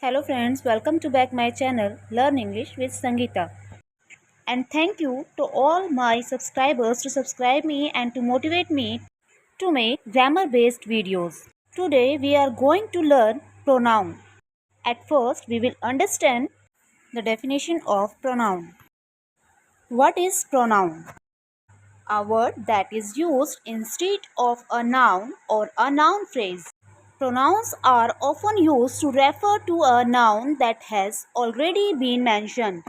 Hello friends, welcome to back my channel Learn English with Sangeeta. And thank you to all my subscribers to subscribe me and to motivate me to make grammar based videos. Today we are going to learn pronoun. At first we will understand the definition of pronoun. What is pronoun? A word that is used instead of a noun or a noun phrase. Pronouns are often used to refer to a noun that has already been mentioned.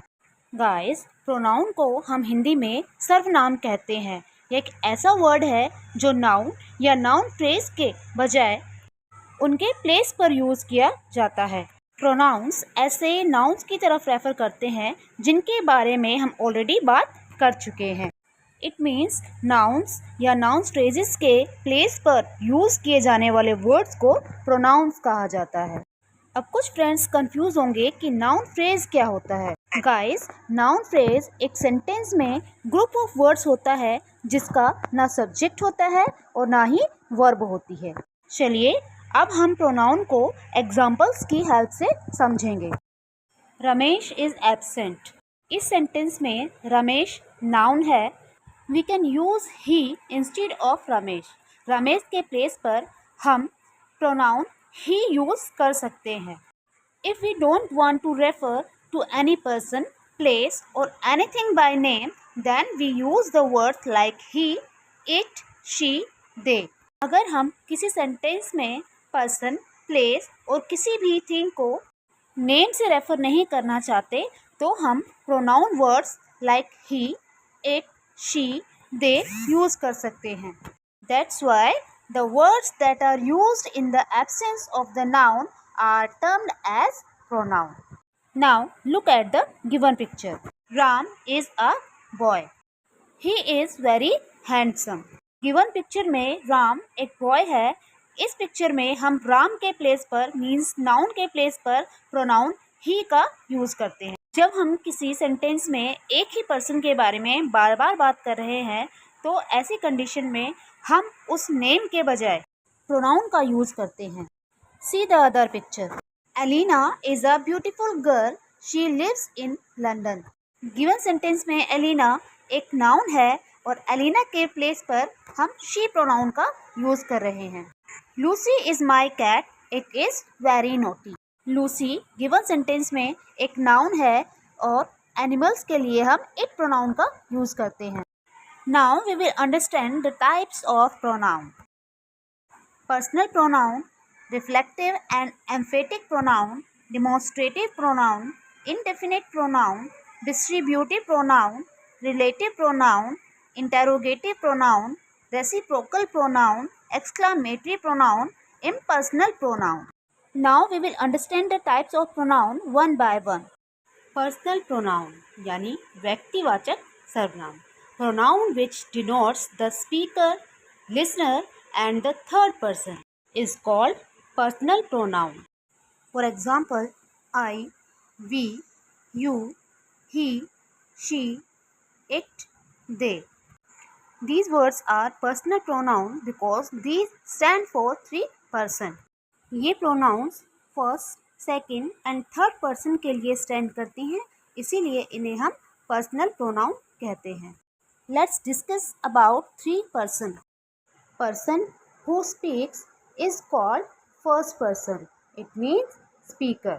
Guys, pronoun को हम हिंदी में सर्वनाम कहते हैं। यह एक ऐसा word है जो नाउन या नाउन फ्रेज के बजाय उनके प्लेस पर यूज़ किया जाता है। प्रोनाउंस ऐसे नाउन्स की तरफ रेफर करते हैं जिनके बारे में हम ऑलरेडी बात कर चुके हैं। इट मीन्स नाउन्स या नाउन फ्रेजेस के प्लेस पर यूज़ किए जाने वाले वर्ड्स को प्रोनाउंस कहा जाता है। अब कुछ फ्रेंड्स कंफ्यूज होंगे कि नाउन फ्रेज क्या होता है। गाइस, नाउन फ्रेज एक सेंटेंस में ग्रुप ऑफ वर्ड्स होता है जिसका ना सब्जेक्ट होता है और ना ही वर्ब होती है। चलिए अब हम प्रोनाउन को एग्जाम्पल्स की हेल्प से समझेंगे। Ramesh is absent. इस सेंटेंस में रमेश नाउन है। We can use he instead of Ramesh. Ramesh के प्लेस पर हम प्रोनाउन ही यूज कर सकते हैं। If we don't want to refer to any person, place और anything by name, then we use the words like he, it, she, they. अगर हम किसी सेंटेंस में पर्सन, प्लेस और किसी भी थिंग को नेम से रेफर नहीं करना चाहते तो हम pronoun words like he, it, she, they use कर सकते हैं। That's why the words that are used in the absence of the noun are termed as pronoun. Now look at the given picture. Ram is a boy. He is very handsome. Given picture में राम एक boy है। इस picture में हम राम के place पर means noun के place पर प्रोनाउन ही का यूज करते हैं। जब हम किसी सेंटेंस में एक ही पर्सन के बारे में बार बार बात कर रहे हैं तो ऐसी कंडीशन में हम उस नेम के बजाय प्रोनाउन का यूज करते हैं। See the other picture. Elina is a beautiful girl, she lives in London. Given sentence में एलिना एक नाउन है और एलिना के प्लेस पर हम शी प्रोनाउन का यूज कर रहे हैं। Lucy is my cat, it is very naughty. Lucy given sentence में एक नाउन है और एनिमल्स के लिए हम इट प्रोनाउन का यूज करते हैं। Now we will understand the types of pronoun. Personal pronoun, reflective and emphatic pronoun, demonstrative pronoun, indefinite pronoun, distributive pronoun, relative pronoun, interrogative pronoun, reciprocal pronoun, exclamatory pronoun, impersonal pronoun. Now we will understand the types of pronoun one by one. Personal pronoun यानी व्यक्तिवाचक सर्वनाम। Pronoun which denotes the speaker, listener and the third person is called personal pronoun. For example, I, we, you, he, she, it, they. These words are personal pronoun because these stand for three person. ये pronouns first, second and third person के लिए stand करते हैं, इसीलिए इन्हें हम personal pronoun कहते हैं। Let's discuss about three person. Person who speaks is called first person, it means speaker.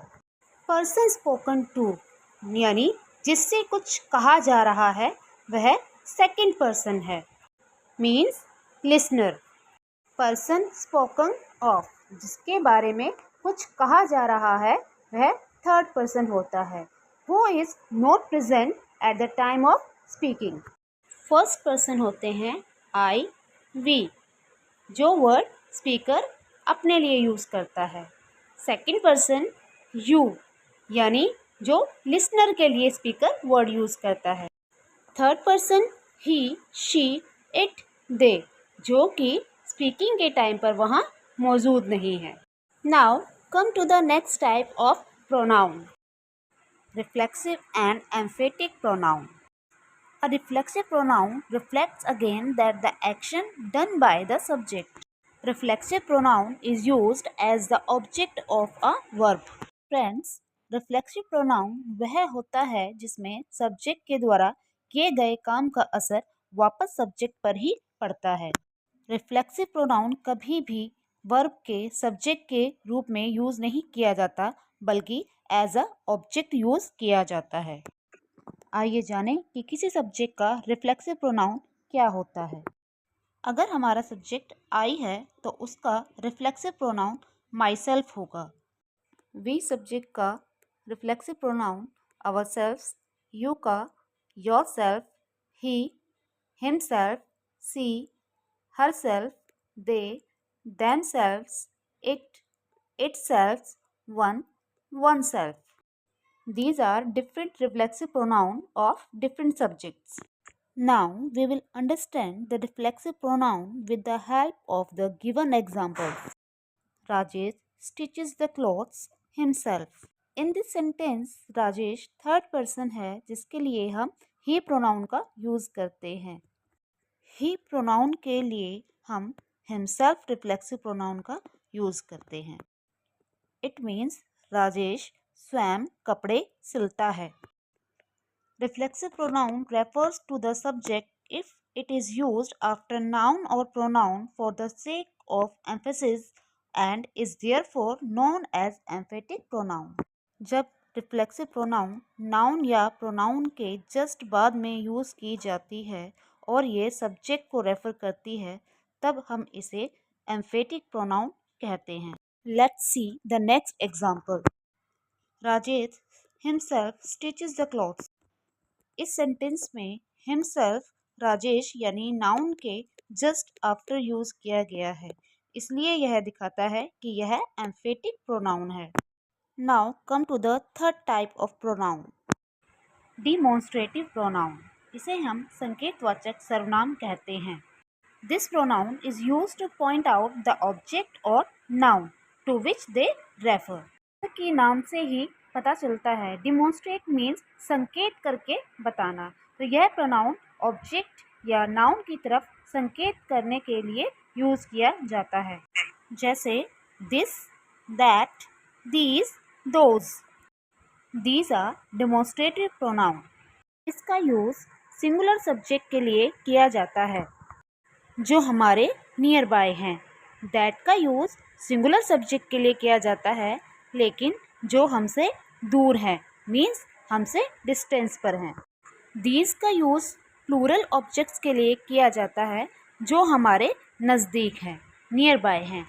Person spoken to यानी जिससे कुछ कहा जा रहा है वह सेकंड पर्सन है, means listener. Person spoken of जिसके बारे में कुछ कहा जा रहा है वह थर्ड पर्सन होता है, who is not present at the time of speaking. First person होते हैं आई, वी, जो वर्ड स्पीकर अपने लिए यूज करता है। सेकंड पर्सन यू यानी जो लिसनर के लिए स्पीकर वर्ड यूज करता है। Third person he, she, it, they, जो कि स्पीकिंग के टाइम पर वहाँ मौजूद नहीं है। Now come to the next type of pronoun, reflexive and emphatic pronoun. A reflexive pronoun reflects again that the action done by the subject. Reflexive pronoun is used as the object of a verb. Friends, reflexive pronoun वह होता है जिसमें subject के द्वारा किए गए काम का असर वापस सब्जेक्ट पर ही पड़ता है। रिफ्लेक्सिव प्रोनाउन कभी भी वर्ब के सब्जेक्ट के रूप में यूज नहीं किया जाता, बल्कि एज अ ऑब्जेक्ट यूज किया जाता है। आइए जानें कि किसी सब्जेक्ट का रिफ्लेक्सिव प्रोनाउन क्या होता है। अगर हमारा सब्जेक्ट आई है तो उसका रिफ्लेक्सिव प्रोनाउन माई सेल्फ होगा। वी सब्जेक्ट का reflexive pronoun ourselves, you का yourself, he himself, she herself, they themselves, it itself, one oneself. These are different reflexive pronouns of different subjects. Now we will understand the reflexive pronoun with the help of the given examples. Rajesh stitches the clothes himself. In this sentence, Rajesh third person है जिसके लिए हम ही pronoun का use करते हैं। ही pronoun के लिए हम हिमसेल्फ रिफ्लेक्सिव प्रोनाउन का यूज करते हैं। इट मीन्स राजेश स्वयं कपड़े सिलता है। Reflexive pronoun refers to the subject if it is used after noun or pronoun for the sake of emphasis and is therefore known as emphatic pronoun. जब reflexive pronoun noun या pronoun के just बाद में use की जाती है और ये सब्जेक्ट को रेफर करती है, तब हम इसे एम्फेटिक प्रोनाउन कहते हैं। Let's see the next example. Rajesh himself stitches the clothes. इस सेंटेंस में हिमसेल्फ राजेश यानी नाउन के जस्ट आफ्टर यूज किया गया है, इसलिए यह दिखाता है कि यह एम्फेटिक प्रोनाउन है। Now come to the third type of pronoun, demonstrative pronoun. इसे हम संकेतवाचक सर्वनाम कहते हैं। This pronoun is use to point out the object और noun to which they refer. कि नाम से ही पता चलता है, डिमॉन्स्ट्रेट मीन्स संकेत करके बताना, तो यह प्रोनाउन ऑब्जेक्ट या नाउन की तरफ संकेत करने के लिए यूज किया जाता है, जैसे this, that, these, those. These are demonstrative pronoun. इसका यूज सिंगुलर सब्जेक्ट के लिए किया जाता है जो हमारे नियर बाय हैं। दैट का यूज सिंगुलर सब्जेक्ट के लिए किया जाता है, लेकिन जो हमसे दूर है मीन्स हमसे डिस्टेंस पर हैं। दीज का यूज़ प्लूरल ऑब्जेक्ट्स के लिए किया जाता है जो हमारे नज़दीक हैं, नियर बाय हैं।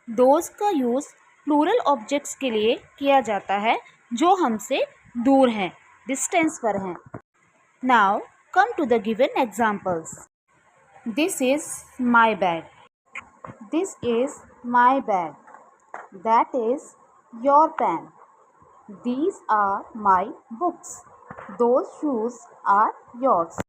दोज का यूज़ प्लूरल ऑब्जेक्ट्स के लिए किया जाता है जो हमसे दूर हैं, डिस्टेंस पर हैं। Now come to the given examples. This is my bag. This is my bag. That is your pen. These are my books. Those shoes are yours.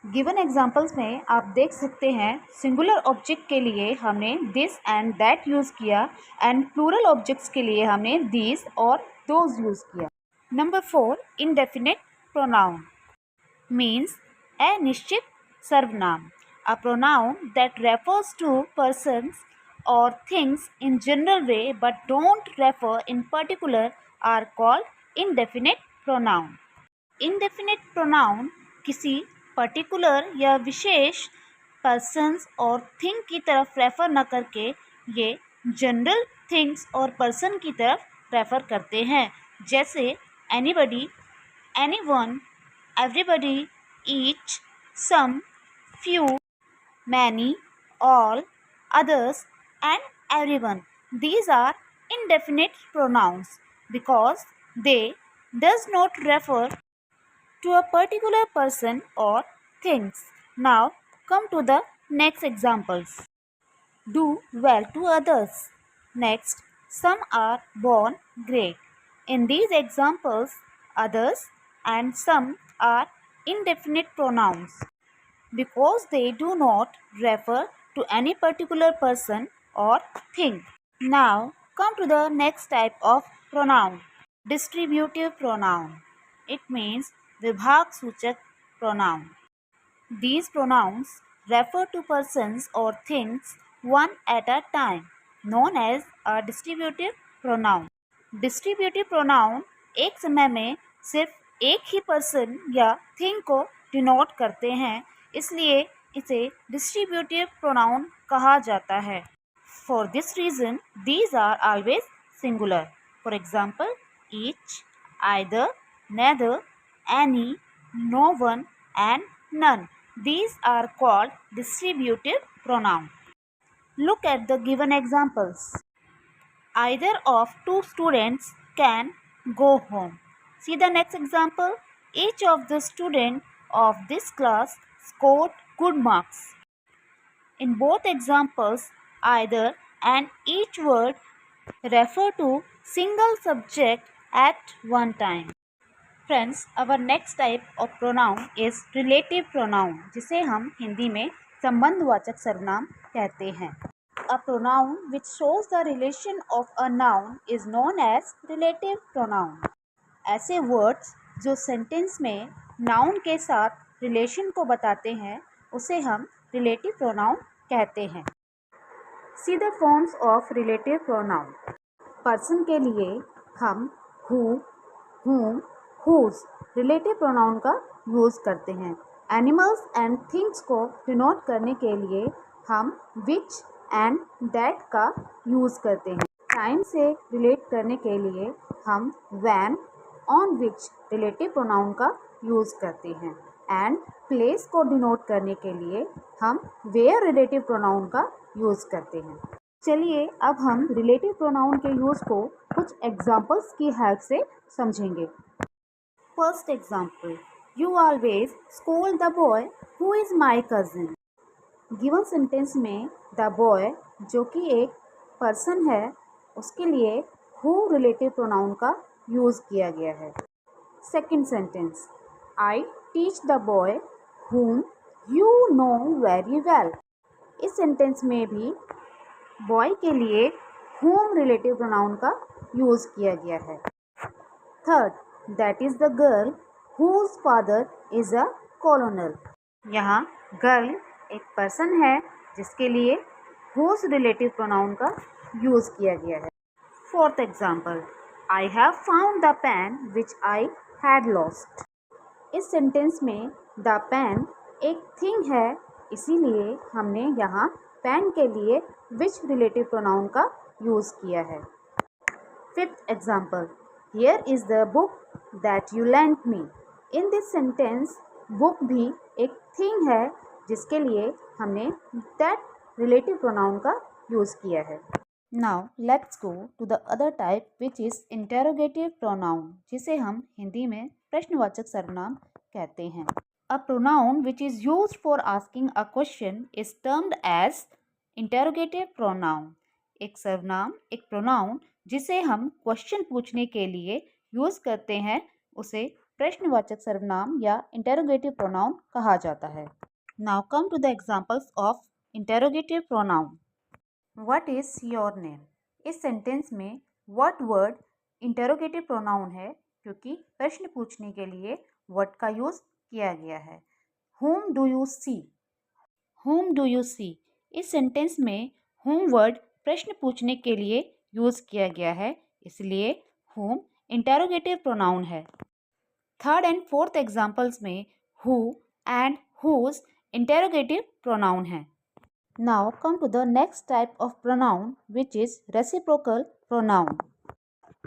Given examples में आप देख सकते हैं सिंगुलर ऑब्जेक्ट के लिए हमने दिस एंड दैट यूज़ किया and plural objects के लिए हमने दीज और दोज यूज़ किया। नंबर 4, इंडेफिनिट प्रोनाउन मीन्स अनिश्चित सर्वनाम, a pronoun that refers to persons or things in general way but don't refer in particular are called indefinite pronoun. Indefinite pronoun किसी particular या विशेष persons और thing की तरफ refer न करके ये जनरल थिंग्स और पर्सन की तरफ रेफर करते हैं, जैसे anybody, anyone, everybody, each, some, few, many, all, others and everyone. These are indefinite pronouns because they does not refer to a particular person or things. Now come to the next examples. Do well to others. Next, some are born great. In these examples, others and some are indefinite pronouns because they do not refer to any particular person or thing. Now come to the next type of pronoun, distributive pronoun. It means विभाग सूचक pronoun. These pronouns refer to persons or things one at a time, known as a distributive pronoun. Distributive pronoun एक समय में सिर्फ एक ही person या thing को डिनोट करते हैं, इसलिए इसे डिस्ट्रीब्यूटिव प्रोनाउन कहा जाता है। For this reason these are always singular. For example each, either, neither, any, no one and none. These are called distributive pronoun. Look at the given examples. Either of two students can go home. See the next example. Each of the students of this class scored good marks. In both examples, either and each word refer to single subject at one time. Friends, our next type of pronoun is relative pronoun, जिसे हम हिंदी में संबंधवाचक सर्वनाम कहते हैं। A pronoun which shows the relation of a noun is known as relative pronoun. ऐसे words जो sentence में नाउन के साथ रिलेशन को बताते हैं उसे हम रिलेटिव प्रोनाउन कहते हैं। See the forms of relative pronoun. Person के लिए हम who, whom, whose relative pronoun का यूज़ करते हैं। एनिमल्स एंड थिंग्स को डिनोट करने के लिए हम विच एंड दैट का यूज़ करते हैं। टाइम से रिलेट करने के लिए हम when, on which relative pronoun का यूज़ करते हैं। एंड प्लेस को डिनोट करने के लिए हम वेयर रिलेटिव प्रोनाउन का यूज़ करते हैं। चलिए अब हम रिलेटिव प्रोनाउन के यूज़ को कुछ एग्जाम्पल्स की हेल्प से समझेंगे। First example, you always scold the boy who is my cousin. Given sentence में द बॉय जो कि एक पर्सन है उसके लिए हु रिलेटिव प्रोनाउन का यूज़ किया गया है। Second sentence, I teach the boy whom you know very well. इस सेंटेंस में भी बॉय के लिए whom रिलेटिव प्रोनाउन का यूज़ किया गया है। Third, that is the girl whose father is a colonel। यहाँ गर्ल एक पर्सन है जिसके लिए whose रिलेटिव प्रोनाउन का यूज़ किया गया है। Fourth example, I have found the pen which I had lost. इस सेंटेंस में द पेन एक थिंग है, इसीलिए हमने यहाँ पेन के लिए विच रिलेटिव प्रोनाउन का यूज़ किया है। Fifth example, here is the book that you lent me. In this sentence book भी एक थिंग है जिसके लिए हमने दैट रिलेटिव प्रोनाउन का यूज़ किया है। Now let's go to the other type which is interrogative pronoun, जिसे हम हिंदी में प्रश्नवाचक सर्वनाम कहते हैं। A pronoun which is used for asking a question is termed as interrogative pronoun. एक सर्वनाम, एक प्रोनाउन जिसे हम क्वेश्चन पूछने के लिए यूज़ करते हैं उसे प्रश्नवाचक सर्वनाम या इंटेरोगेटिव प्रोनाउन कहा जाता है। Now come to the examples of interrogative pronoun. What is your name. इस सेंटेंस में व्हाट वर्ड इंटेरोगेटिव प्रोनाउन है क्योंकि प्रश्न पूछने के लिए व्हाट का यूज़ किया गया है। whom do you see। whom do you see इस सेंटेंस में whom वर्ड प्रश्न पूछने के लिए यूज़ किया गया है, इसलिए whom इंटेरोगेटिव प्रोनाउन है। थर्ड एंड फोर्थ एग्जाम्पल्स में who and whose interrogative pronoun है। Now come to the next type of pronoun which is reciprocal pronoun.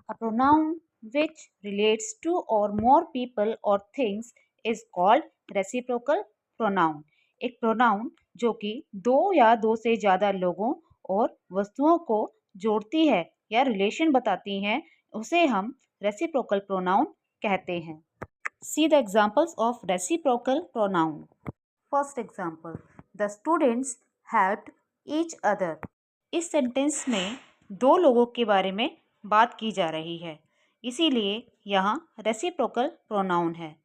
A pronoun which relates to or more people or things is called reciprocal pronoun. एक pronoun जो कि दो या दो से ज़्यादा लोगों और वस्तुओं को जोड़ती है या रिलेशन बताती हैं उसे हम reciprocal pronoun कहते हैं। See the examples of reciprocal pronoun. First example, the students helped each other. इस सेंटेंस में दो लोगों के बारे में बात की जा रही है, इसीलिए यहाँ रेसिप्रोकल प्रोनाउन है।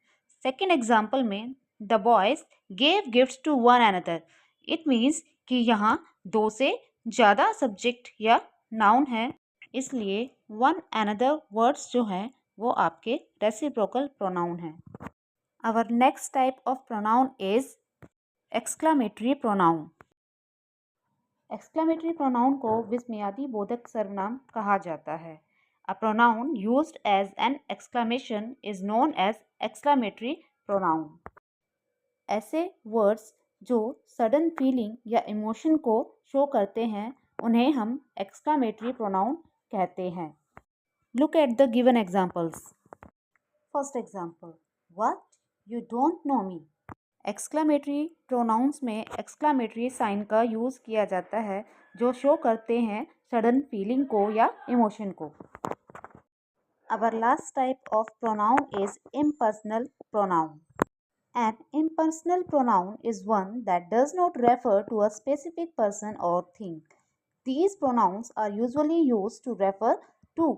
सेकेंड एग्जाम्पल में the boys gave gifts to one another. It means कि यहाँ दो से ज़्यादा सब्जेक्ट या नाउन है, इसलिए वन अनदर वर्ड्स जो हैं वो आपके रेसिप्रोकल प्रोनाउन हैं। Our next type of pronoun is exclamatory pronoun. Exclamatory pronoun को विस्मयादी बोधक सर्वनाम कहा जाता है। A pronoun used as an exclamation is known as exclamatory pronoun. ऐसे वर्ड्स जो सडन फीलिंग या इमोशन को शो करते हैं उन्हें हम एक्सक्लामेटरी प्रोनाउन कहते हैं. Look at the given examples. First example, what? You don't know me. Exclamatory pronouns में एक्सक्लामेटरी साइन का यूज़ किया जाता है जो शो करते हैं सडन फीलिंग को या इमोशन को. Our last type of pronoun is impersonal pronoun. An impersonal pronoun is one that does not refer to a specific person or thing. These pronouns are usually used to refer to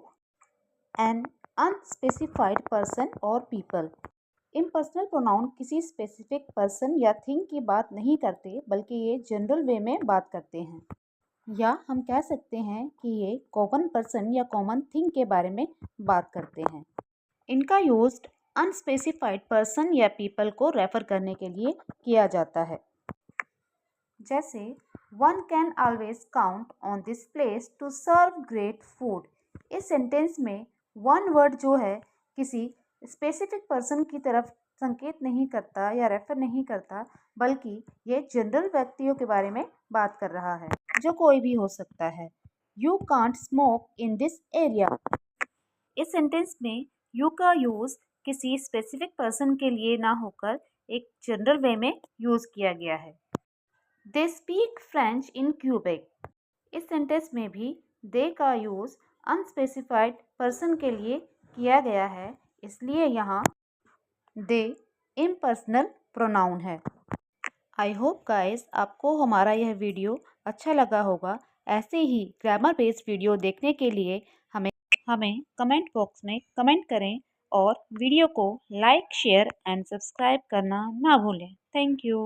an unspecified person or people. Impersonal pronoun किसी specific person या thing की बात नहीं करते बल्कि ये general वे में बात करते हैं. या हम कह सकते हैं कि ये कॉमन पर्सन या कॉमन थिंग के बारे में बात करते हैं. इनका यूज अनस्पेसिफाइड पर्सन या पीपल को रेफर करने के लिए किया जाता है. जैसे one can always count on this place to serve great food. इस सेंटेंस में वन वर्ड जो है किसी स्पेसिफिक पर्सन की तरफ संकेत नहीं करता या रेफर नहीं करता बल्कि ये जनरल व्यक्तियों के बारे में बात कर रहा है जो कोई भी हो सकता है. You can't smoke in this area. इस सेंटेंस में यू का यूज़ किसी स्पेसिफिक पर्सन के लिए ना होकर एक जनरल वे में यूज़ किया गया है. They speak French in Quebec. इस सेंटेंस में भी दे का यूज़ अनस्पेसिफाइड पर्सन के लिए किया गया है इसलिए यहाँ दे इम्पर्सनल प्रोनाउन है. आई होप गाइस आपको हमारा यह वीडियो अच्छा लगा होगा. ऐसे ही ग्रामर बेस्ड वीडियो देखने के लिए हमें कमेंट बॉक्स में कमेंट करें और वीडियो को लाइक शेयर एंड सब्सक्राइब करना ना भूलें. Thank you.